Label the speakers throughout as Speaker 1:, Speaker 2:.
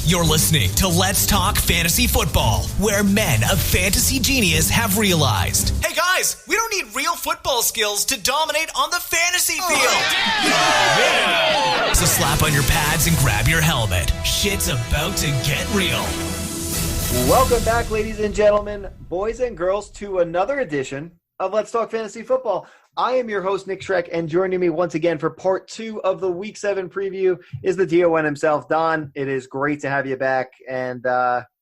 Speaker 1: You're listening to Let's Talk Fantasy Football, where men of fantasy genius have realized, hey guys, we don't need real football skills to dominate on the fantasy field. Yeah. So slap on your pads and grab your helmet. Shit's about to get real.
Speaker 2: Welcome back, ladies and gentlemen, boys and girls, to another edition of Let's Talk Fantasy Football. I am your host, Nick Schreck, and joining me once again for part 2 of the Week 7 preview is the DON himself, Don. It is great to have you back, and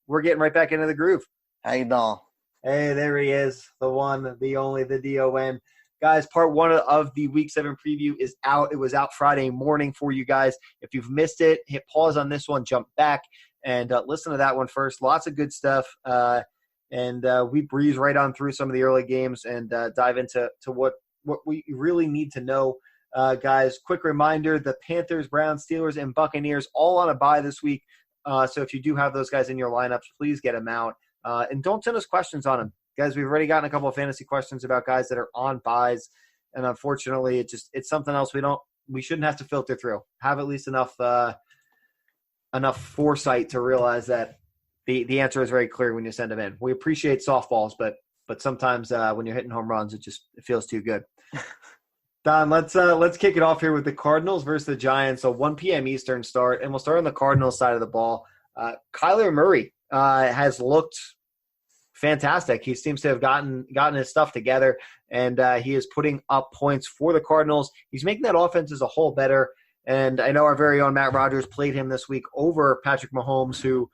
Speaker 2: we're getting right back into the groove.
Speaker 3: How you doing?
Speaker 2: Hey, there he is, the one, the only, the DON. Guys, part 1 of the Week 7 preview is out. It was out Friday morning for you guys. If you've missed it, hit pause on this one, jump back, and listen to that one first. Lots of good stuff, and we breeze right on through some of the early games and dive into what we really need to know. Guys, quick reminder, the Panthers, Browns, Steelers, and Buccaneers all on a bye this week. So if you do have those guys in your lineups, please get them out. And don't send us questions on them. Guys, we've already gotten a couple of fantasy questions about guys that are on buys. And unfortunately, it's something else we shouldn't have to filter through. Have at least enough foresight to realize that the answer is very clear when you send them in. We appreciate softballs, but sometimes when you're hitting home runs, it feels too good. Don, let's kick it off here with the Cardinals versus the Giants. So 1 p.m. Eastern start, and we'll start on the Cardinals side of the ball. Kyler Murray has looked fantastic. He seems to have gotten his stuff together, and he is putting up points for the Cardinals. He's making that offense as a whole better. And I know our very own Matt Rogers played him this week over Patrick Mahomes, who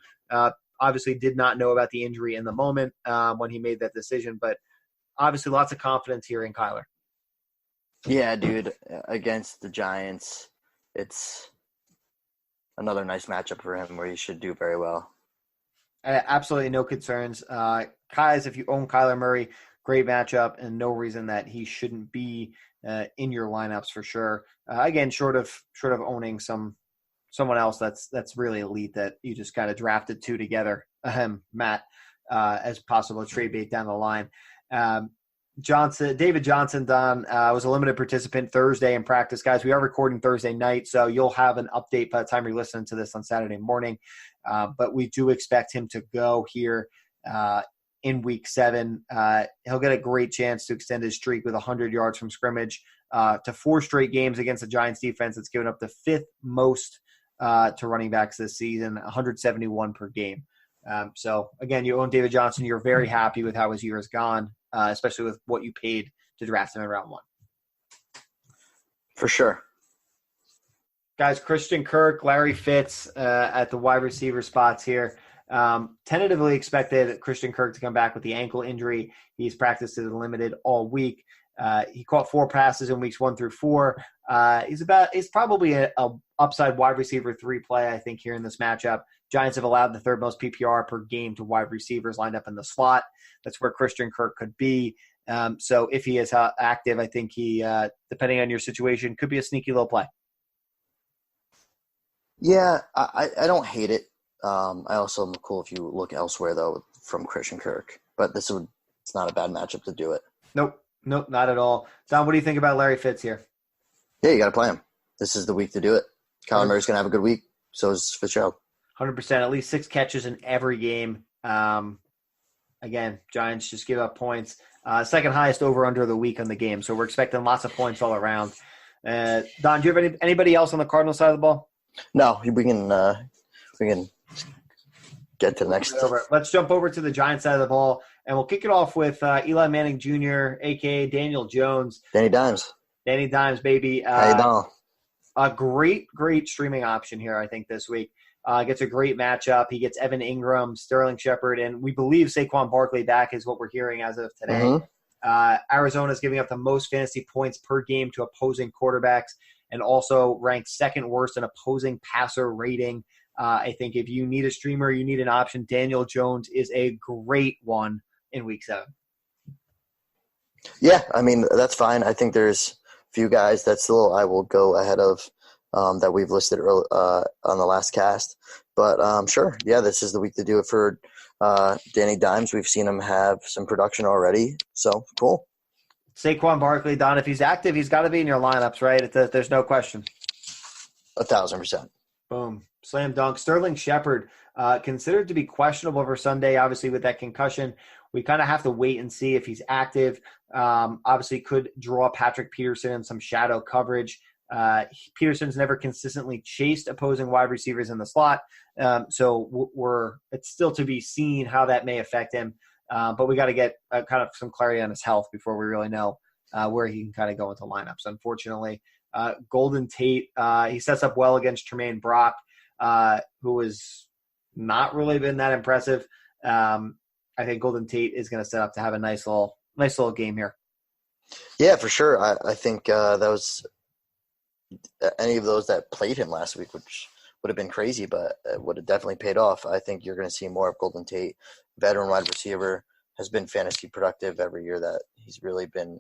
Speaker 2: obviously did not know about the injury in the moment when he made that decision. But obviously lots of confidence here in Kyler.
Speaker 3: Yeah, dude, against the Giants, it's another nice matchup for him where he should do very well.
Speaker 2: Absolutely no concerns. Guys, if you own Kyler Murray, great matchup and no reason that he shouldn't be in your lineups for sure. Again, short of owning someone else that's really elite that you just kind of drafted two together, Matt, as possible trade bait down the line. David Johnson, Don, was a limited participant Thursday in practice. Guys, we are recording Thursday night, so you'll have an update by the time you're listening to this on Saturday morning. But we do expect him to go here in Week 7. He'll get a great chance to extend his streak with 100 yards from scrimmage to 4 straight games against the Giants defense that's given up the 5th most to running backs this season, 171 per game. So, again, you own David Johnson. You're very happy with how his year has gone, especially with what you paid to draft him in round 1.
Speaker 3: For sure.
Speaker 2: Guys, Christian Kirk, Larry Fitz at the wide receiver spots here. Tentatively expected Christian Kirk to come back with the ankle injury. He's practiced to the limited all week. He caught 4 passes in weeks 1 through 4. He's probably a upside wide receiver 3 play, I think, here in this matchup. Giants have allowed the 3rd most PPR per game to wide receivers lined up in the slot. That's where Christian Kirk could be. So if he is active, I think he, depending on your situation, could be a sneaky little play.
Speaker 3: Yeah, I don't hate it. I also am cool if you look elsewhere, though, from Christian Kirk. But it's not a bad matchup to do it. Nope,
Speaker 2: not at all. Don, what do you think about Larry Fitz here?
Speaker 3: Yeah, you got to play him. This is the week to do it. Kyler Murray's going to have a good week. So is Fitzgerald.
Speaker 2: 100%. At least 6 catches in every game. Again, Giants just give up points. Second highest over-under of the week on the game. So we're expecting lots of points all around. Don, do you have anybody else on the Cardinals side of the ball?
Speaker 3: No, we can get to the next.
Speaker 2: Let's jump over to the Giants side of the ball, and we'll kick it off with Eli Manning Jr., a.k.a. Daniel Jones.
Speaker 3: Danny Dimes,
Speaker 2: baby.
Speaker 3: How you doing?
Speaker 2: A great streaming option here, I think, this week. Gets a great matchup. He gets Evan Engram, Sterling Shepard, and we believe Saquon Barkley back is what we're hearing as of today. Mm-hmm. Arizona's giving up the most fantasy points per game to opposing quarterbacks and also ranked 2nd worst in opposing passer rating. I think if you need a streamer, you need an option, Daniel Jones is a great one in Week 7.
Speaker 3: Yeah, I mean, that's fine. I think there's a few guys that still I will go ahead of that we've listed on the last cast. But sure, yeah, this is the week to do it for Danny Dimes. We've seen him have some production already, so cool.
Speaker 2: Saquon Barkley, Don, if he's active, he's got to be in your lineups, right? There's no question.
Speaker 3: 1,000%.
Speaker 2: Boom. Slam dunk. Sterling Shepard, considered to be questionable for Sunday, obviously with that concussion. We kind of have to wait and see if he's active. Obviously could draw Patrick Peterson in some shadow coverage. Peterson's never consistently chased opposing wide receivers in the slot. So it's still to be seen how that may affect him. But we got to get kind of some clarity on his health before we really know where he can kind of go into lineups. Unfortunately, Golden Tate, he sets up well against Tremaine Brock, who has not really been that impressive. I think Golden Tate is going to set up to have a nice little game here.
Speaker 3: Yeah, for sure. I think that was any of those that played him last week, which would have been crazy, but it would have definitely paid off. I think you're going to see more of Golden Tate. Veteran wide receiver, has been fantasy productive every year that he's really been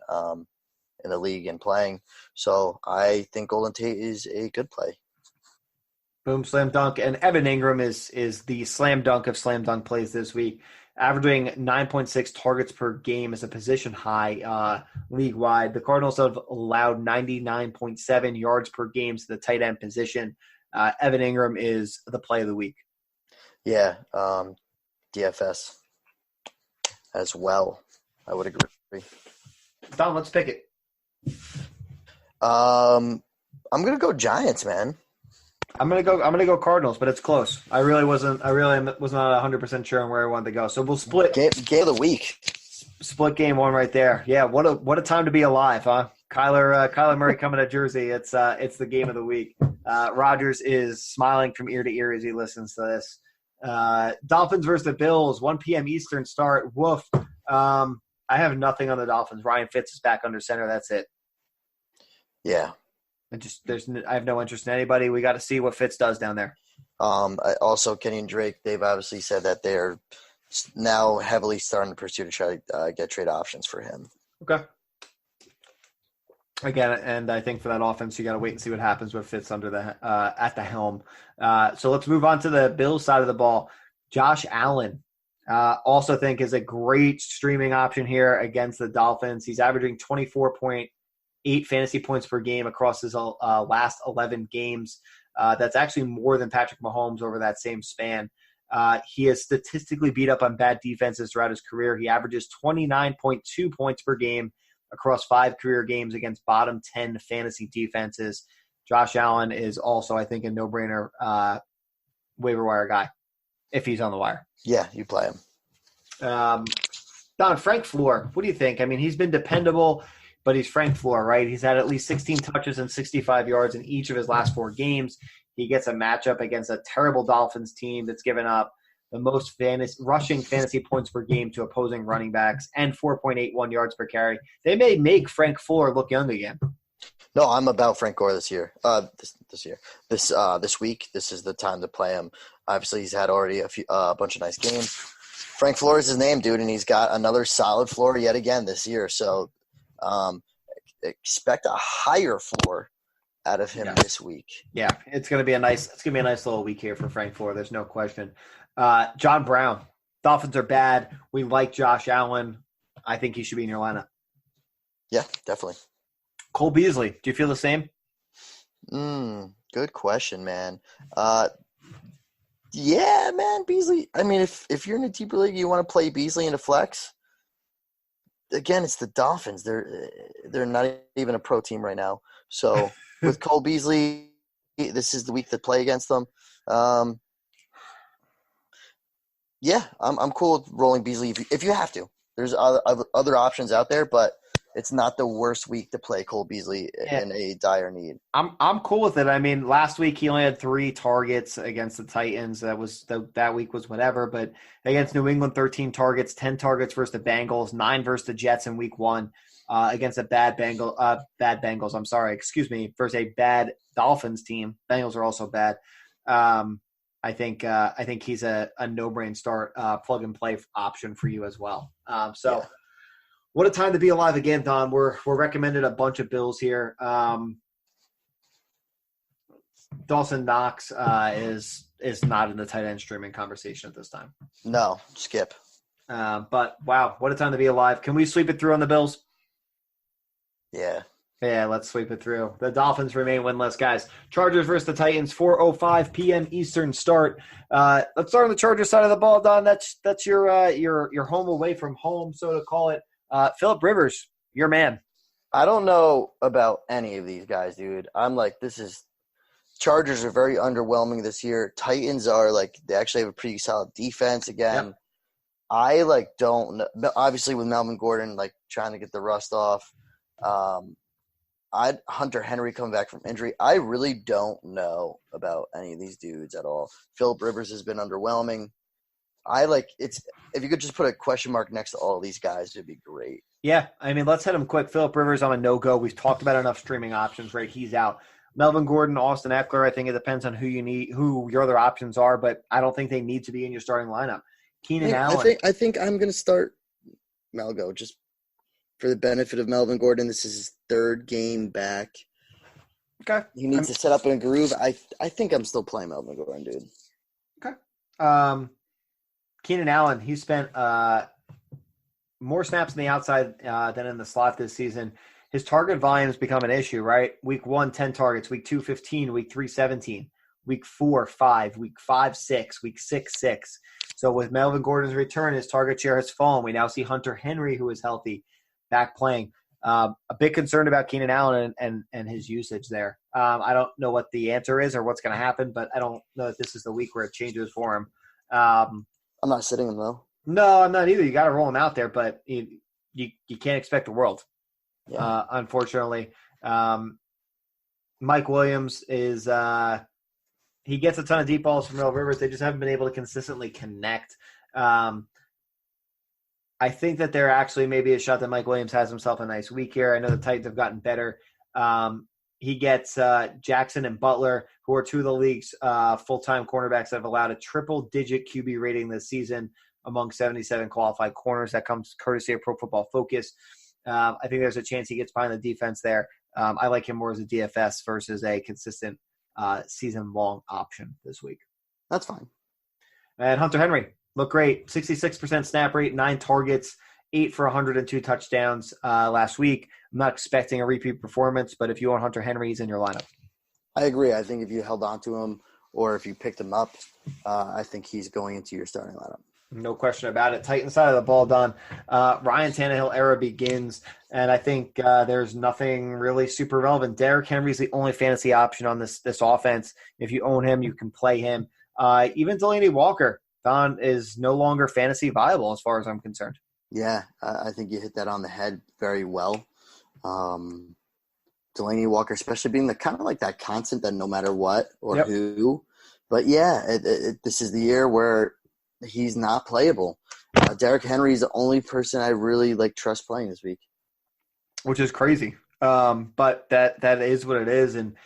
Speaker 3: in the league and playing. So I think Golden Tate is a good play.
Speaker 2: Boom, slam dunk. And Evan Engram is the slam dunk of slam dunk plays this week, averaging 9.6 targets per game as a position high league-wide. The Cardinals have allowed 99.7 yards per game to the tight end position. Evan Engram is the play of the week.
Speaker 3: Yeah, DFS as well. I would agree.
Speaker 2: Don, let's pick it.
Speaker 3: I'm gonna go Giants, man.
Speaker 2: I'm gonna go Cardinals, but it's close. I really was not 100% sure on where I wanted to go. So we'll split
Speaker 3: game of the week.
Speaker 2: Split game one right there. Yeah, what a time to be alive, huh? Kyler Murray coming to Jersey. It's the game of the week. Rogers is smiling from ear to ear as he listens to this. Dolphins versus the Bills, 1 p.m. Eastern start. Woof. I have nothing on the Dolphins. Ryan Fitz is back under center. That's it.
Speaker 3: Yeah.
Speaker 2: I have no interest in anybody. We got to see what Fitz does down there.
Speaker 3: Also, Kenny and Drake, they've obviously said that they're now heavily starting to pursue to try to get trade options for him.
Speaker 2: Okay. Again, and I think for that offense, you got to wait and see what happens with Fitz under at the helm. So let's move on to the Bills side of the ball. Josh Allen, also think is a great streaming option here against the Dolphins. He's averaging 24.8 fantasy points per game across his last 11 games. That's actually more than Patrick Mahomes over that same span. He has statistically beat up on bad defenses throughout his career. He averages 29.2 points per game across 5 career games against bottom 10 fantasy defenses. Josh Allen is also, I think, a no-brainer waiver wire guy if he's on the wire.
Speaker 3: Yeah, you play him.
Speaker 2: Don, Frank Floor, what do you think? I mean, he's been dependable, but he's Frank Floor, right? He's had at least 16 touches and 65 yards in each of his last 4 games. He gets a matchup against a terrible Dolphins team that's given up the most rushing fantasy points per game to opposing running backs and 4.81 yards per carry. They may make Frank Fuller look young again.
Speaker 3: No, I'm about Frank Gore this year. This week, this is the time to play him. Obviously, he's had already a bunch of nice games. Frank Floor is his name, dude, and he's got another solid floor yet again this year. So, expect a higher floor out of him this week.
Speaker 2: Yeah, it's gonna be a nice little week here for Frank Floor. There's no question. John Brown, Dolphins are bad. We like Josh Allen. I think he should be in your lineup.
Speaker 3: Yeah, definitely.
Speaker 2: Cole Beasley, do you feel the same?
Speaker 3: Good question, man. Yeah, man, Beasley. I mean, if you're in a deeper league, you want to play Beasley into flex. Again, it's the Dolphins. They're not even a pro team right now. So with Cole Beasley, this is the week to play against them. Yeah, I'm cool with rolling Beasley if you have to. There's other options out there, but it's not the worst week to play Cole Beasley in a dire need.
Speaker 2: I'm cool with it. I mean, last week he only had 3 targets against the Titans. That week was whatever. But against New England, 13 targets, 10 targets versus the Bengals, 9 versus the Jets in week 1. Against a bad Bengals. I'm sorry, excuse me, versus a bad Dolphins team. Bengals are also bad. I think he's a no-brain start, plug and play option for you as well. What a time to be alive again, Don. We're recommended a bunch of Bills here. Dawson Knox is not in the tight end streaming conversation at this time.
Speaker 3: No, skip.
Speaker 2: But wow, what a time to be alive. Can we sweep it through on the Bills?
Speaker 3: Yeah.
Speaker 2: Yeah, let's sweep it through. The Dolphins remain winless, guys. Chargers versus the Titans, 4:05 p.m. Eastern start. Let's start on the Chargers side of the ball, Don. That's your home away from home, so to call it. Phillip Rivers, your man.
Speaker 3: I don't know about any of these guys, dude. I'm like, Chargers are very underwhelming this year. Titans are they actually have a pretty solid defense again.
Speaker 2: Yep.
Speaker 3: I don't know. Obviously, with Melvin Gordon trying to get the rust off. Hunter Henry coming back from injury. I really don't know about any of these dudes at all. Phillip Rivers has been underwhelming. If you could just put a question mark next to all these guys, it'd be great.
Speaker 2: Yeah, I mean, let's hit him quick. Phillip Rivers, I'm a no-go. We've talked about enough streaming options, right? He's out. Melvin Gordon, Austin Eckler, I think it depends on who your other options are, but I don't think they need to be in your starting lineup. Keenan Allen.
Speaker 3: I think I'm going to start Malgo just for the benefit of Melvin Gordon. This is his third game back.
Speaker 2: Okay.
Speaker 3: He needs to set up in a groove. I think I'm still playing Melvin Gordon, dude.
Speaker 2: Okay. Keenan Allen, he spent more snaps on the outside than in the slot this season. His target volume has become an issue, right? Week 1, 10 targets. Week 2, 15. Week 3, 17. Week 4, 5. Week 5, 6. Week 6, 6. So with Melvin Gordon's return, his target share has fallen. We now see Hunter Henry, who is healthy, back playing. A bit concerned about Keenan Allen and his usage there. I don't know what the answer is or what's going to happen, but I don't know if this is the week where it changes for him.
Speaker 3: I'm not sitting him, though.
Speaker 2: No, I'm not either. You got to roll him out there, but you can't expect the world, unfortunately. Mike Williams is he gets a ton of deep balls from Earl Rivers. They just haven't been able to consistently connect. I think that there actually may be a shot that Mike Williams has himself a nice week here. I know the Titans have gotten better. He gets Jackson and Butler, who are two of the league's full-time cornerbacks that have allowed a triple-digit QB rating this season among 77 qualified corners. That comes courtesy of Pro Football Focus. I think there's a chance he gets behind the defense there. I like him more as a DFS versus a consistent season-long option this week.
Speaker 3: That's fine.
Speaker 2: And Hunter Henry looked great. 66% snap rate, 9 targets, 8 for 102 touchdowns last week. I'm not expecting a repeat performance, but if you want Hunter Henry, he's in your lineup.
Speaker 3: I agree. I think if you held on to him or if you picked him up, I think he's going into your starting lineup.
Speaker 2: No question about it. Titan side of the ball, Don. Ryan Tannehill era begins, and I think there's nothing really super relevant. Derrick Henry's the only fantasy option on this offense. If you own him, you can play him. Even Delaney Walker, Don, is no longer fantasy viable as far as I'm concerned.
Speaker 3: Yeah, I think you hit that on the head very well. Delaney Walker, especially being kind of like that constant that no matter what or who. But yeah, this is the year where he's not playable. Derrick Henry is the only person I really trust playing this week,
Speaker 2: which is crazy. But that is what it is, and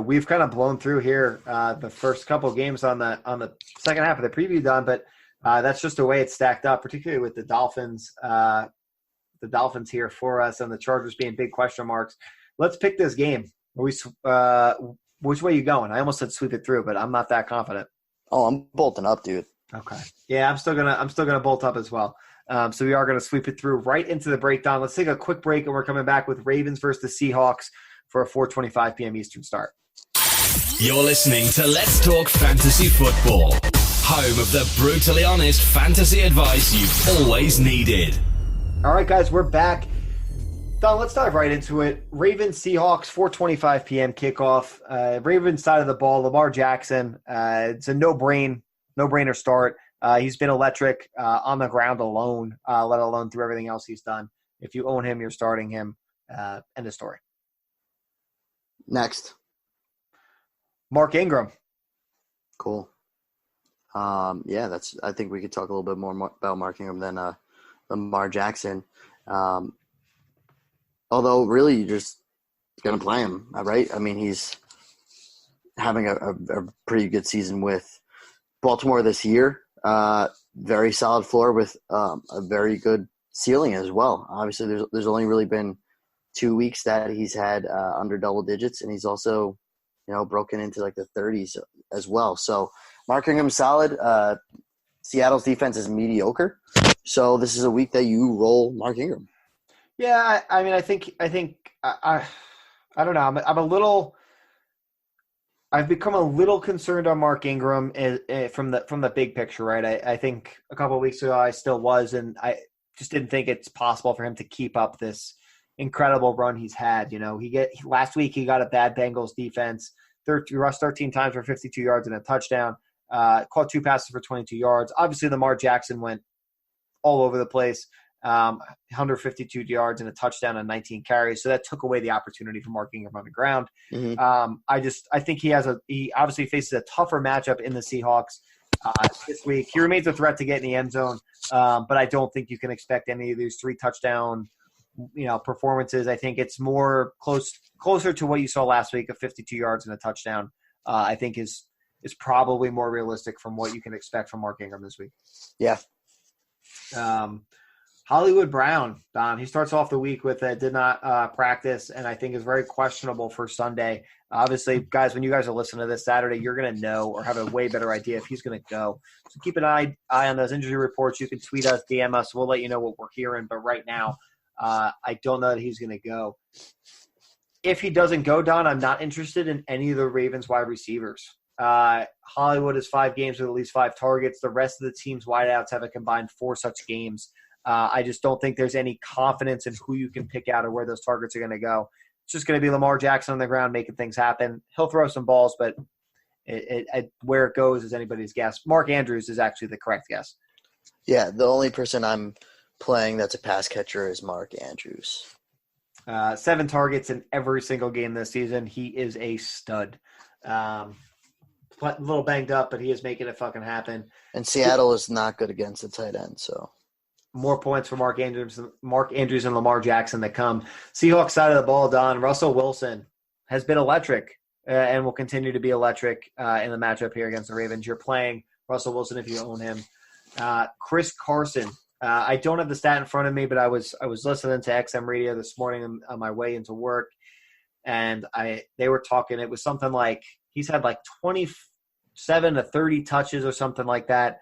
Speaker 2: we've kind of blown through here the first couple of games on the second half of the preview, Don. But that's just the way it's stacked up, particularly with the Dolphins. The Dolphins here for us, and the Chargers being big question marks. Let's pick this game. Which way you going? I almost said sweep it through, but I'm not that confident.
Speaker 3: Oh, I'm bolting up, dude.
Speaker 2: Okay. Yeah, I'm still gonna bolt up as well. So we are gonna sweep it through right into the breakdown. Let's take a quick break, and we're coming back with Ravens versus the Seahawks for a 4:25 p.m. Eastern start.
Speaker 1: You're listening to Let's Talk Fantasy Football, home of the brutally honest fantasy advice you've always needed.
Speaker 2: All right, guys, we're back. Don, let's dive right into it. Ravens, Seahawks, 4:25 p.m. kickoff. Ravens side of the ball, Lamar Jackson. It's a no-brainer start. He's been electric on the ground alone, let alone through everything else he's done. If you own him, you're starting him. End of story.
Speaker 3: Next.
Speaker 2: Mark Ingram.
Speaker 3: Cool. I think we could talk a little bit more about Mark Ingram than Lamar Jackson. Although, really, you're just going to play him, right? I mean, he's having a pretty good season with Baltimore this year. Very solid floor with a very good ceiling as well. Obviously, there's only really been 2 weeks that he's had under double digits, and he's also, broken into the 30s as well. So Mark Ingram's solid. Seattle's defense is mediocre. So this is a week that you roll Mark Ingram.
Speaker 2: Yeah, I mean, I think I don't know. I've become a little concerned on Mark Ingram from the big picture, right? I think a couple of weeks ago I still was, and I just didn't think it's possible for him to keep up this incredible run he's had. Last week he got a bad Bengals defense. He rushed 13 times for 52 yards and a touchdown. Caught 2 passes for 22 yards. Obviously, Lamar Jackson went all over the place. 152 yards and a touchdown on 19 carries. So that took away the opportunity for Mark Ingram on the ground.
Speaker 3: Mm-hmm.
Speaker 2: I think he obviously faces a tougher matchup in the Seahawks this week. He remains a threat to get in the end zone, but I don't think you can expect any of these 3 touchdown, performances. I think it's more closer to what you saw last week of 52 yards and a touchdown. I think is probably more realistic from what you can expect from Mark Ingram this week.
Speaker 3: Yeah.
Speaker 2: Hollywood Brown, Don, he starts off the week with did not practice, and I think is very questionable for Sunday. Obviously, guys, when you guys are listening to this Saturday, you're going to know or have a way better idea if he's going to go. So keep an eye on those injury reports. You can tweet us, DM us. We'll let you know what we're hearing. But right now, I don't know that he's going to go. If he doesn't go, Don, I'm not interested in any of the Ravens wide receivers. Hollywood has 5 games with at least 5 targets. The rest of the team's wideouts have a combined 4 such games. I just don't think there's any confidence in who you can pick out or where those targets are going to go. It's just going to be Lamar Jackson on the ground making things happen. He'll throw some balls, but where it goes is anybody's guess. Mark Andrews is actually the correct guess.
Speaker 3: Yeah, the only person I'm playing that's a pass catcher is Mark Andrews.
Speaker 2: 7 targets in every single game this season. He is a stud. A little banged up, but he is making it fucking happen.
Speaker 3: And Seattle is not good against the tight end, so
Speaker 2: more points for Mark Andrews and Lamar Jackson that come. Seahawks side of the ball, Don. Russell Wilson has been electric and will continue to be electric in the matchup here against the Ravens. You're playing Russell Wilson if you own him. Chris Carson. I don't have the stat in front of me, but I was listening to XM Radio this morning on my way into work, and they were talking. It was something like he's had like 27 to 30 touches or something like that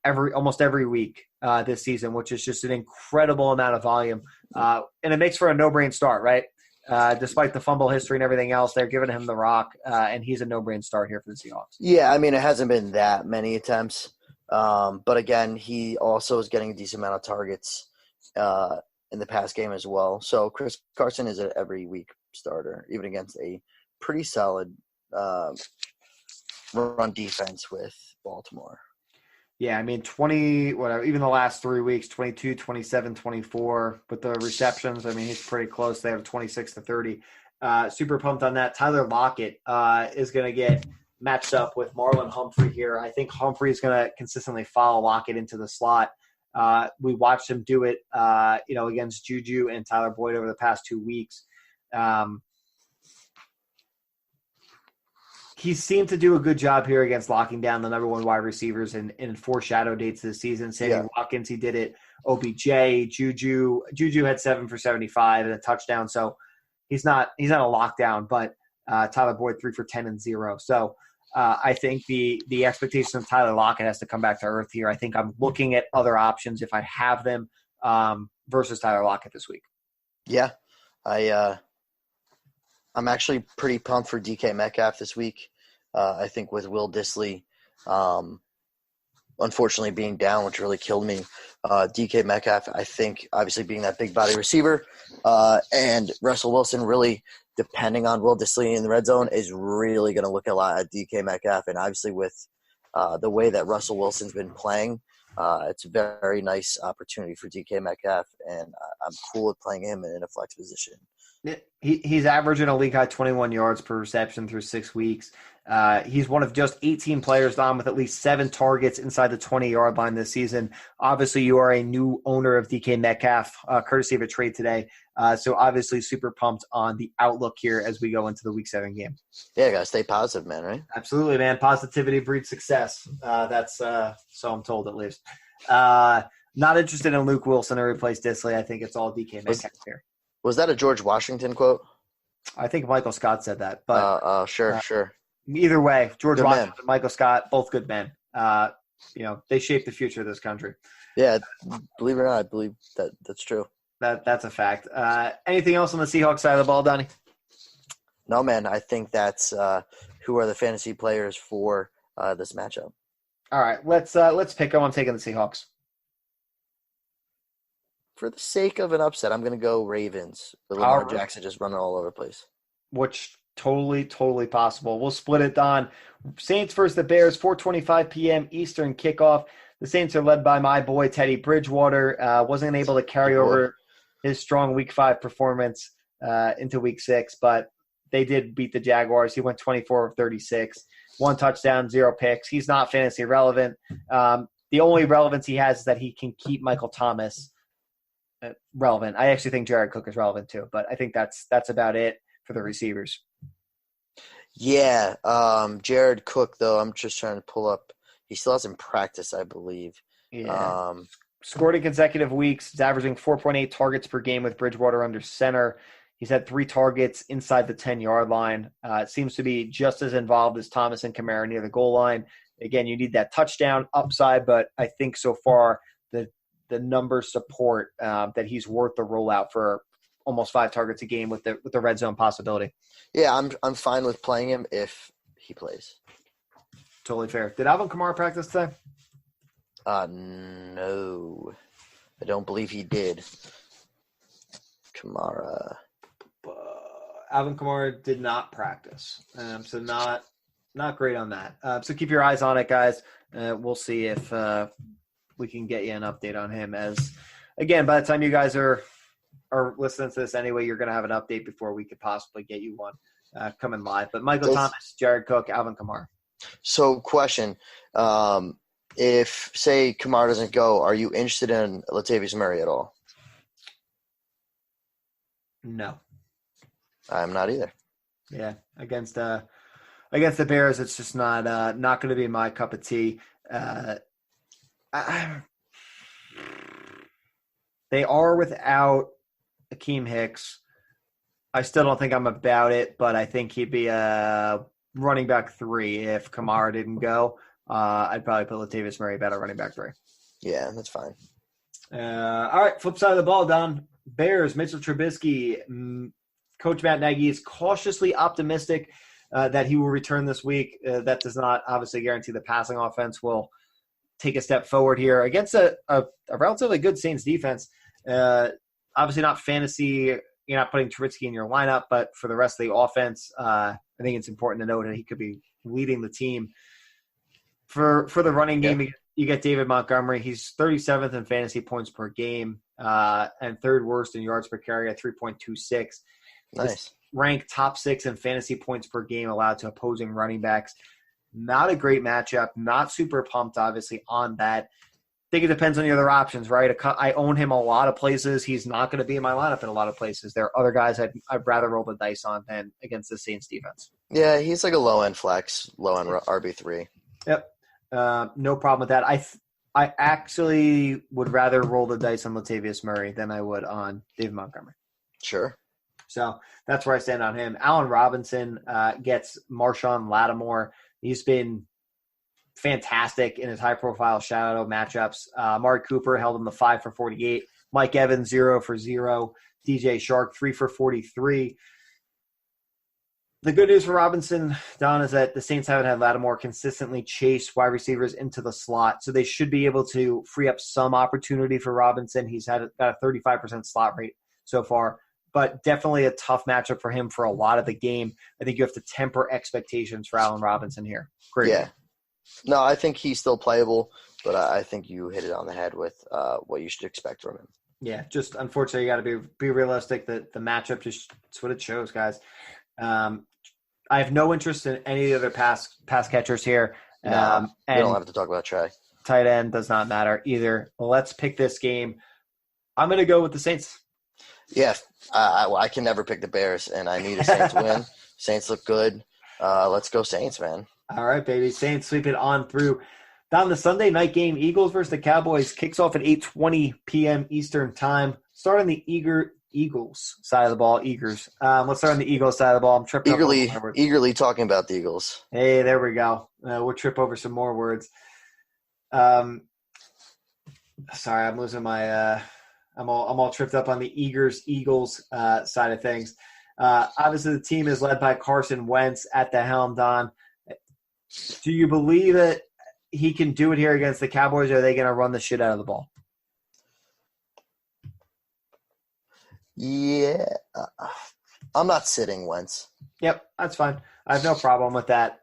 Speaker 2: almost every week this season, which is just an incredible amount of volume. And it makes for a no-brain start, right? Despite the fumble history and everything else, they're giving him the rock, and he's a no-brain start here for the Seahawks.
Speaker 3: Yeah, I mean, it hasn't been that many attempts. But again, he also is getting a decent amount of targets in the pass game as well. So Chris Carson is an every week starter, even against a pretty solid run defense with Baltimore.
Speaker 2: Yeah, I mean, even the last 3 weeks, 22, 27, 24. With the receptions, I mean, he's pretty close. They have 26 to 30. Super pumped on that. Tyler Lockett is going to get matched up with Marlon Humphrey here. I think Humphrey is going to consistently follow Lockett into the slot. We watched him do it, against Juju and Tyler Boyd over the past 2 weeks. He seemed to do a good job here against locking down the number 1 wide receivers in 4 shadow dates this season. Sammy Watkins, he did it. OBJ, Juju had 7 for 75 and a touchdown. So he's not a lockdown, but Tyler Boyd 3 for 10 and 0. So I think the expectation of Tyler Lockett has to come back to earth here. I think I'm looking at other options if I have them versus Tyler Lockett this week.
Speaker 3: Yeah, I'm actually pretty pumped for DK Metcalf this week. I think with Will Dissly, unfortunately being down, which really killed me, DK Metcalf, I think, obviously being that big body receiver, and Russell Wilson really depending on Will Dissly in the red zone is really going to look a lot at DK Metcalf. And obviously with the way that Russell Wilson's been playing, it's a very nice opportunity for DK Metcalf, and I'm cool with playing him in a flex position.
Speaker 2: He's averaging a league high 21 yards per reception through 6 weeks. He's one of just 18 players, Don, with at least 7 targets inside the 20-yard line this season. Obviously, you are a new owner of DK Metcalf, courtesy of a trade today. So obviously super pumped on the outlook here as we go into the Week 7 game.
Speaker 3: Yeah, got to stay positive, man, right?
Speaker 2: Absolutely, man. Positivity breeds success. That's so I'm told, at least. Not interested in Luke Wilson to replace Dissly. I think it's all DK Metcalf here.
Speaker 3: Was that a George Washington quote?
Speaker 2: I think Michael Scott said that. But
Speaker 3: sure.
Speaker 2: Either way, George
Speaker 3: Good
Speaker 2: Washington
Speaker 3: man.
Speaker 2: and Michael Scott, both good men. They shape the future of this country.
Speaker 3: Yeah, believe it or not, I believe that's true.
Speaker 2: That's a fact. Anything else on the Seahawks side of the ball, Donnie?
Speaker 3: No, man. I think that's who are the fantasy players for this matchup.
Speaker 2: All right, let's pick them. I'm taking the Seahawks.
Speaker 3: For the sake of an upset, I'm going to go Ravens with Lamar Jackson just running all over the place.
Speaker 2: Which totally possible. We'll split it, Don. Saints versus the Bears, 4:25 p.m. Eastern kickoff. The Saints are led by my boy Teddy Bridgewater. Wasn't able to carry over his strong Week 5 performance into Week 6, but they did beat the Jaguars. He went 24 of 36, 1 touchdown, 0 picks. He's not fantasy relevant. The only relevance he has is that he can keep Michael Thomas relevant. I actually think Jared Cook is relevant too, but I think that's about it for the receivers.
Speaker 3: Yeah, Jared Cook, though, I'm just trying to pull up. He still hasn't practiced, I believe.
Speaker 2: Yeah. Scored in consecutive weeks. He's averaging 4.8 targets per game with Bridgewater under center. He's had 3 targets inside the 10-yard line. It seems to be just as involved as Thomas and Kamara near the goal line. Again, you need that touchdown upside, but I think so far the numbers support that he's worth the rollout for almost 5 targets a game with the red zone possibility.
Speaker 3: Yeah, I'm fine with playing him if he plays.
Speaker 2: Totally fair. Did Alvin Kamara practice today?
Speaker 3: No. I don't believe he did. Kamara.
Speaker 2: Alvin Kamara did not practice. So not great on that. So keep your eyes on it, guys. We'll see if we can get you an update on him. As again, by the time you guys are listening to this anyway, you're going to have an update before we could possibly get you one coming live. But Michael Thomas, Jared Cook, Alvin Kamara.
Speaker 3: So question, if, say, Kamara doesn't go, are you interested in Latavius Murray at all?
Speaker 2: No.
Speaker 3: I'm not either.
Speaker 2: Yeah, against the Bears, it's just not going to be my cup of tea. They are without Akeem Hicks. I still don't think I'm about it, but I think he'd be a running back 3 if Kamara didn't go. I'd probably put Latavius Murray about a running back 3.
Speaker 3: Yeah, that's fine.
Speaker 2: All right, flip side of the ball, Don. Bears, Mitchell Trubisky. Coach Matt Nagy is cautiously optimistic that he will return this week. That does not obviously guarantee the passing offense will take a step forward here against a relatively good Saints defense. Obviously not fantasy. You're not putting Trubisky in your lineup, but for the rest of the offense, I think it's important to note that he could be leading the team. For the running game, you get David Montgomery. He's 37th in fantasy points per game and 3rd worst in yards per carry at 3.26.
Speaker 3: Nice.
Speaker 2: Ranked top 6 in fantasy points per game allowed to opposing running backs. Not a great matchup. Not super pumped, obviously, on that. I think it depends on the other options, right? I own him a lot of places. He's not going to be in my lineup in a lot of places. There are other guys I'd rather roll the dice on than against the Saints defense.
Speaker 3: Yeah, he's like a low-end flex, low-end RB3.
Speaker 2: Yep. No problem with that. I actually would rather roll the dice on Latavius Murray than I would on David Montgomery.
Speaker 3: Sure.
Speaker 2: So that's where I stand on him. Allen Robinson gets Marshawn Lattimore. He's been fantastic in his high-profile shadow matchups. Amari Cooper held him to 5 for 48. Mike Evans, 0 for 0. DJ Shark, 3 for 43. The good news for Robinson, Don, is that the Saints haven't had Lattimore consistently chase wide receivers into the slot, so they should be able to free up some opportunity for Robinson. He's got a 35% slot rate so far, but definitely a tough matchup for him for a lot of the game. I think you have to temper expectations for Allen Robinson here. Great.
Speaker 3: Yeah. No, I think he's still playable, but I think you hit it on the head with what you should expect from him.
Speaker 2: Yeah, just unfortunately you got to be realistic that the matchup just it's what it shows, guys. I have no interest in any of the other pass catchers here.
Speaker 3: No, we don't have to talk about Trey.
Speaker 2: Tight end does not matter either. Let's pick this game. I'm going to go with the Saints.
Speaker 3: Yeah, I can never pick the Bears, and I need a Saints win. Saints look good. Let's go Saints, man.
Speaker 2: All right, baby. Saints sweep it on through. Down the Sunday night game, Eagles versus the Cowboys kicks off at 8:20 p.m. Eastern time. Start on the Eagles side of the ball. Eagles. Let's start on the Eagles side of the ball. I'm tripping
Speaker 3: eagerly talking about the Eagles.
Speaker 2: Hey, there we go. We'll trip over some more words. Sorry, I'm losing my I'm all tripped up on the Eagles side of things. Obviously, the team is led by Carson Wentz at the helm, Don. Do you believe that he can do it here against the Cowboys, or are they going to run the shit out of the ball?
Speaker 3: Yeah. I'm not sitting Wentz.
Speaker 2: Yep, that's fine. I have no problem with that.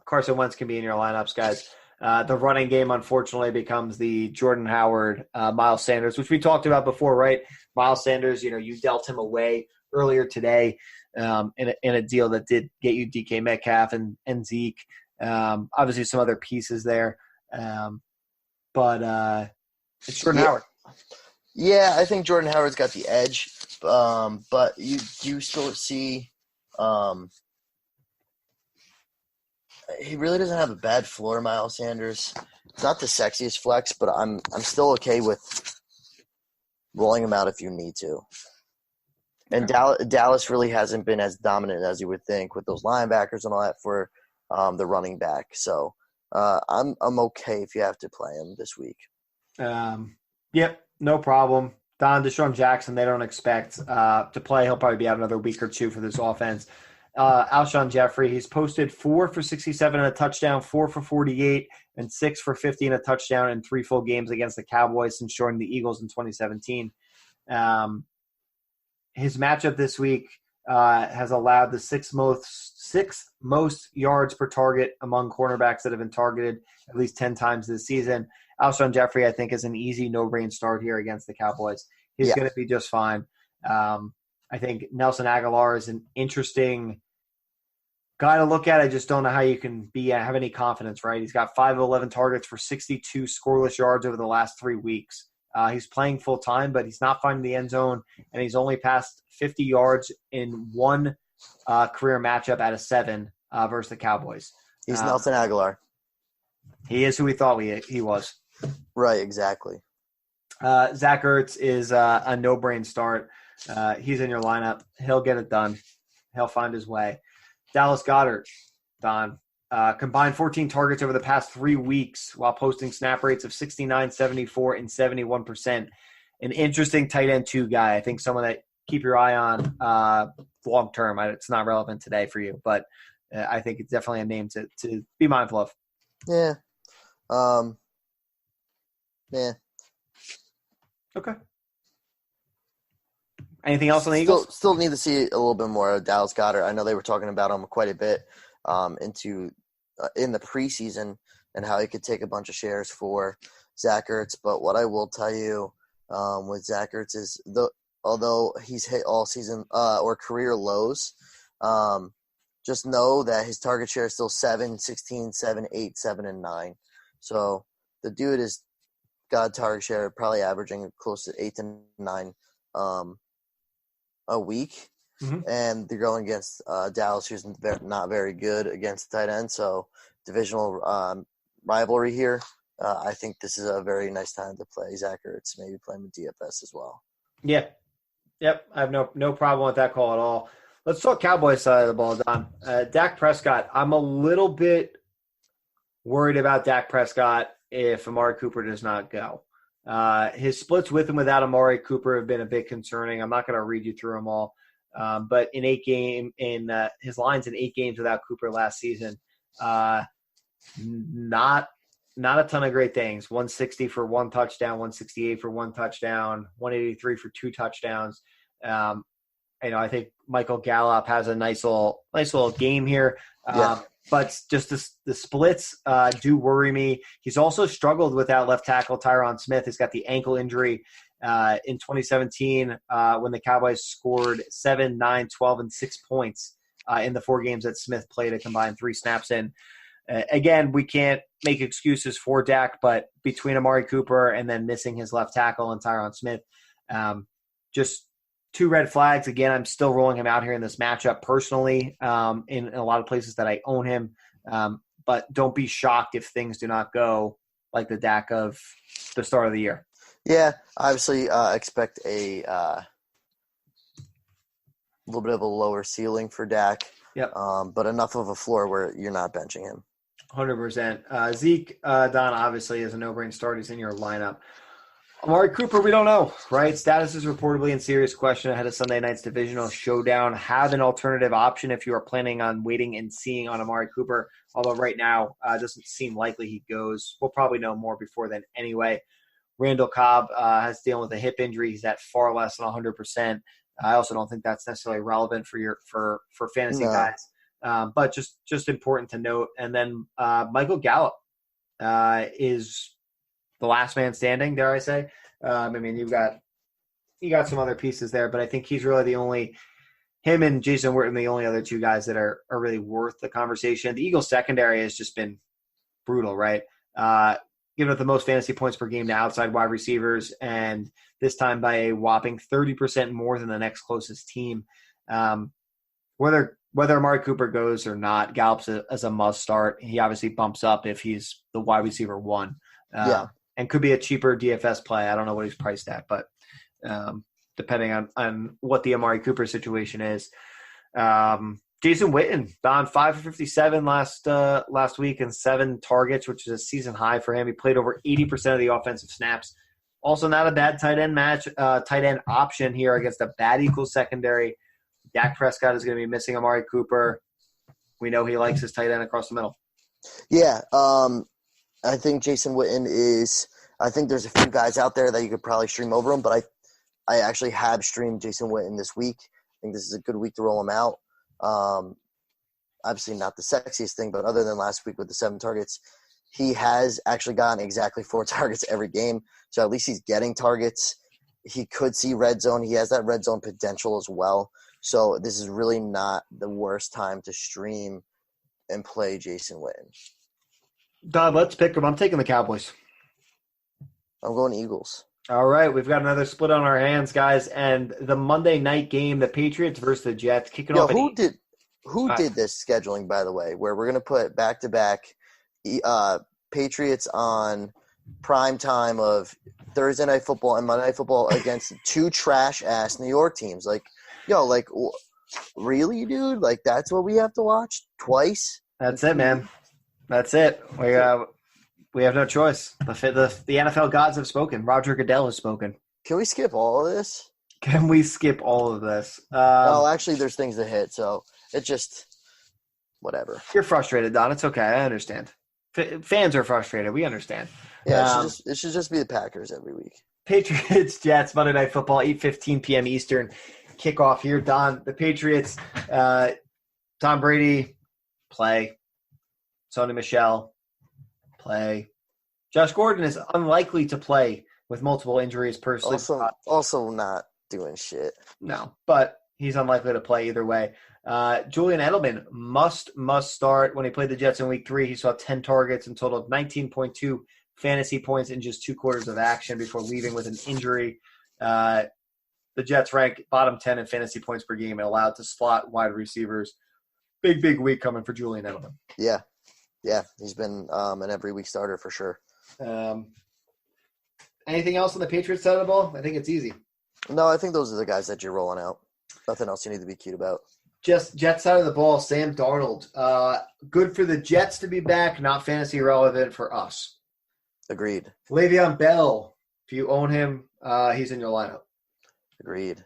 Speaker 2: Carson Wentz can be in your lineups, guys. The running game, unfortunately, becomes the Jordan Howard, Miles Sanders, which we talked about before, right? Miles Sanders, you dealt him away earlier today in a deal that did get you DK Metcalf and Zeke. Obviously, some other pieces there. But it's Jordan Howard.
Speaker 3: Yeah, I think Jordan Howard's got the edge. But you do still see he really doesn't have a bad floor, Miles Sanders. It's not the sexiest flex, but I'm still okay with rolling him out if you need to. And Dallas really hasn't been as dominant as you would think with those linebackers and all that for the running back. So I'm okay if you have to play him this week.
Speaker 2: Yep, no problem. Deshaun Jackson, they don't expect to play. He'll probably be out another week or two for this offense. Alshon Jeffrey, he's posted 4 for 67 and a touchdown, 4 for 48, and 6 for 50 and a touchdown in 3 full games against the Cowboys since joining the Eagles in 2017. His matchup this week has allowed the sixth most yards per target among cornerbacks that have been targeted at least 10 times this season. Alshon Jeffrey, I think, is an easy no-brain start here against the Cowboys. He's going to be just fine. I think Nelson Aguilar is an interesting guy to look at. I just don't know how you can have any confidence, right? He's got 5 of 11 targets for 62 scoreless yards over the last 3 weeks. He's playing full-time, but he's not finding the end zone, and he's only passed 50 yards in one career matchup out of 7 versus the Cowboys.
Speaker 3: He's Nelson Aguilar.
Speaker 2: He is who we thought he was.
Speaker 3: Right, exactly.
Speaker 2: Zach Ertz is a no-brain start. He's in your lineup. He'll get it done. He'll find his way. Dallas Goedert, Don, combined 14 targets over the past 3 weeks while posting snap rates of 69, 74, and 71%. An interesting tight end 2 guy. I think someone that keep your eye on long term. It's not relevant today for you, but I think it's definitely a name to be mindful of.
Speaker 3: Yeah. Yeah.
Speaker 2: Okay. Anything else on the Eagles?
Speaker 3: Still need to see a little bit more of Dallas Goedert. I know they were talking about him quite a bit in the preseason and how he could take a bunch of shares for Zach Ertz. But what I will tell you with Zach Ertz is although he's hit all season or career lows, just know that his target share is still 7, 16, 7, 8, 7, and 9. So the dude is got a target share probably averaging close to 8 to 9 a week. Mm-hmm. And they're going against Dallas, who's not very good against tight end. So divisional rivalry here. I think this is a very nice time to play Zach Ertz, maybe play him with DFS as well.
Speaker 2: Yeah. Yep. I have no problem with that call at all. Let's talk Cowboys side of the ball, Don. Dak Prescott. I'm a little bit worried about Dak Prescott if Amari Cooper does not go. His splits with and without Amari Cooper have been a bit concerning. I'm not going to read you through them all. But in his lines in 8 games without Cooper last season, not a ton of great things. 160 for 1 touchdown, 168 for 1 touchdown, 183 for 2 touchdowns. I think Michael Gallup has a nice little game here. But just the splits do worry me. He's also struggled without left tackle Tyron Smith. He's got the ankle injury in 2017 when the Cowboys scored 7, 9, 12, and 6 points in the 4 games that Smith played a combined 3 snaps in. Again, we can't make excuses for Dak, but between Amari Cooper and then missing his left tackle and Tyron Smith, just 2 red flags. Again, I'm still rolling him out here in this matchup personally in a lot of places that I own him. But don't be shocked if things do not go like the Dak of the start of the year.
Speaker 3: Yeah, obviously expect a little bit of a lower ceiling for Dak.
Speaker 2: Yep.
Speaker 3: But enough of a floor where you're not benching him.
Speaker 2: 100%. Zeke, Don, obviously is a no-brain start. He's in your lineup. Amari Cooper, we don't know, right? Status is reportedly in serious question ahead of Sunday night's divisional showdown. Have an alternative option if you are planning on waiting and seeing on Amari Cooper, although right now it doesn't seem likely he goes. We'll probably know more before then anyway. Randall Cobb has dealing with a hip injury. He's at far less than 100%. I also don't think that's necessarily relevant for fantasy guys, but just important to note. And then Michael Gallup is the last man standing, dare I say. I mean, you got some other pieces there, but I think he's really him and Jason Witten, the only other two guys that are really worth the conversation. The Eagles secondary has just been brutal, right? Giving up the most fantasy points per game to outside wide receivers, and this time by a whopping 30% more than the next closest team. Whether Amari Cooper goes or not, Gallup's as a must start. He obviously bumps up if he's the wide receiver one. And could be a cheaper DFS play. I don't know what he's priced at, but depending on what the Amari Cooper situation is. Jason Witten, Don, 5 for 57 last week and 7 targets, which is a season high for him. He played over 80% of the offensive snaps. Also not a bad tight end option here against a bad Eagles secondary. Dak Prescott is going to be missing Amari Cooper. We know he likes his tight end across the middle.
Speaker 3: Yeah, I think Jason Witten I think there's a few guys out there that you could probably stream over him, but I actually have streamed Jason Witten this week. I think this is a good week to roll him out. Obviously not the sexiest thing, but other than last week with the 7 targets, he has actually gotten exactly 4 targets every game. So at least he's getting targets. He could see red zone. He has that red zone potential as well. So this is really not the worst time to stream and play Jason Witten.
Speaker 2: Don, let's pick him. I'm taking the Cowboys.
Speaker 3: I'm going Eagles.
Speaker 2: All right, we've got another split on our hands, guys, and the Monday night game, the Patriots versus the Jets, kicking off.
Speaker 3: Who did this scheduling, by the way, where we're going to put back-to-back Patriots on prime time of Thursday Night Football and Monday Night Football against 2 trash-ass New York teams? Like, really, dude? Like, that's what we have to watch twice?
Speaker 2: That's it, man. That's it. We have no choice. The NFL gods have spoken. Roger Goodell has spoken.
Speaker 3: Can we skip all of this?
Speaker 2: Can we skip all of this?
Speaker 3: Well, actually, there's things to hit, so it just whatever.
Speaker 2: You're frustrated, Don. It's okay. I understand. Fans are frustrated. We understand.
Speaker 3: Yeah, it should just be the Packers every week.
Speaker 2: Patriots, Jets, Monday Night Football, 8:15 p.m. Eastern. Kickoff here, Don. The Patriots, Tom Brady, play. Sony Michel, play. Josh Gordon is unlikely to play with multiple injuries personally.
Speaker 3: Also not doing shit.
Speaker 2: No, but he's unlikely to play either way. Julian Edelman must start. When he played the Jets in Week 3, he saw 10 targets and totaled 19.2 fantasy points in just 2 quarters of action before leaving with an injury. The Jets rank bottom 10 in fantasy points per game and allowed to slot wide receivers. Big week coming for Julian Edelman.
Speaker 3: Yeah, he's been an every week starter for sure.
Speaker 2: Anything else on the Patriots side of the ball? I think it's easy.
Speaker 3: No, I think those are the guys that you're rolling out. Nothing else you need to be cute about.
Speaker 2: Just Jets side of the ball, Sam Darnold. Good for the Jets to be back, not fantasy relevant for us.
Speaker 3: Agreed.
Speaker 2: Le'Veon Bell, if you own him, he's in your lineup.
Speaker 3: Agreed.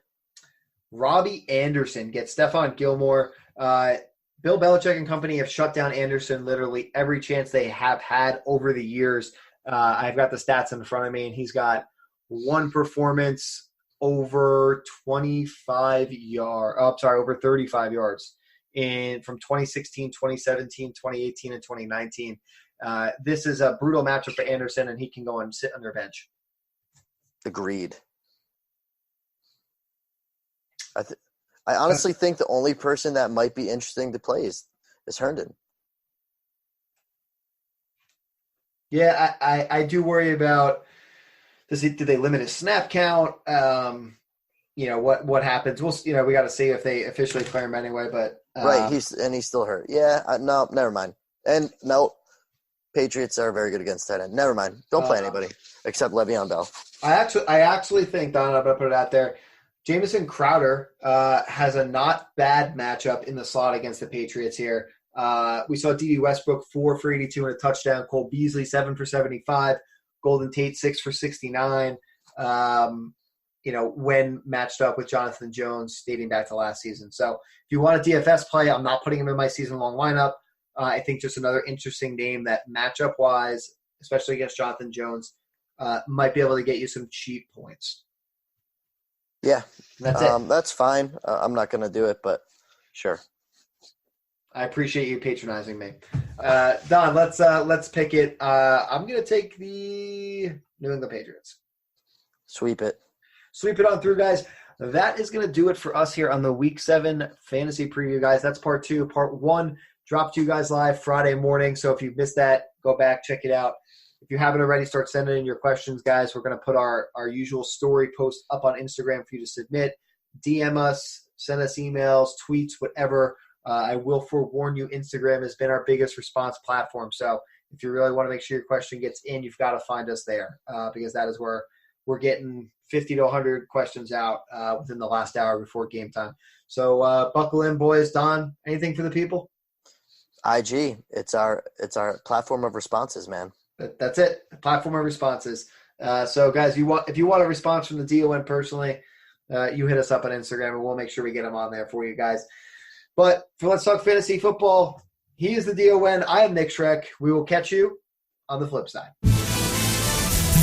Speaker 2: Robbie Anderson gets Stephon Gilmore. Bill Belichick and company have shut down Anderson literally every chance they have had over the years. I've got the stats in front of me, and he's got one performance over 35 yards. Over 35 yards from 2016, 2017, 2018, and 2019. This is a brutal matchup for Anderson, and he can go and sit on their bench.
Speaker 3: Agreed. I honestly think the only person that might be interesting to play is Herndon.
Speaker 2: Yeah, I do worry about did they limit his snap count? What happens? We got to see if they officially clear him anyway. But
Speaker 3: right, he's still hurt. Yeah, no, never mind. And no, Patriots are very good against tight end. Never mind. Don't play anybody except Le'Veon Bell. I
Speaker 2: actually think, Don, I'm gonna put it out there. Jamison Crowder has a not bad matchup in the slot against the Patriots here. We saw D.D. Westbrook 4 for 82 and a touchdown. Cole Beasley 7 for 75. Golden Tate 6 for 69. when matched up with Jonathan Jones dating back to last season. So if you want a DFS play, I'm not putting him in my season-long lineup. I think just another interesting name that matchup-wise, especially against Jonathan Jones, might be able to get you some cheap points.
Speaker 3: Yeah,
Speaker 2: that's it.
Speaker 3: That's fine. I'm not going to do it, but sure.
Speaker 2: I appreciate you patronizing me. Don, let's pick it. I'm going to take the New England Patriots.
Speaker 3: Sweep it
Speaker 2: on through, guys. That is going to do it for us here on the Week 7 Fantasy Preview, guys. That's part 2. Part 1 dropped to you guys live Friday morning, so if you've missed that, go back, check it out. If you haven't already, start sending in your questions, guys. We're going to put our usual story post up on Instagram for you to submit. DM us, send us emails, tweets, whatever. I will forewarn you, Instagram has been our biggest response platform. So if you really want to make sure your question gets in, you've got to find us there because that is where we're getting 50 to 100 questions out within the last hour before game time. So buckle in, boys. Don, anything for the people?
Speaker 3: IG. It's our platform of responses, man.
Speaker 2: That's it. The platform of responses. So, guys, if you want a response from the DON personally, you hit us up on Instagram, and we'll make sure we get them on there for you guys. But for Let's Talk Fantasy Football, he is the DON. I am Nick Schreck. We will catch you on the flip side.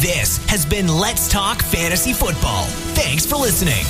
Speaker 1: This has been Let's Talk Fantasy Football. Thanks for listening.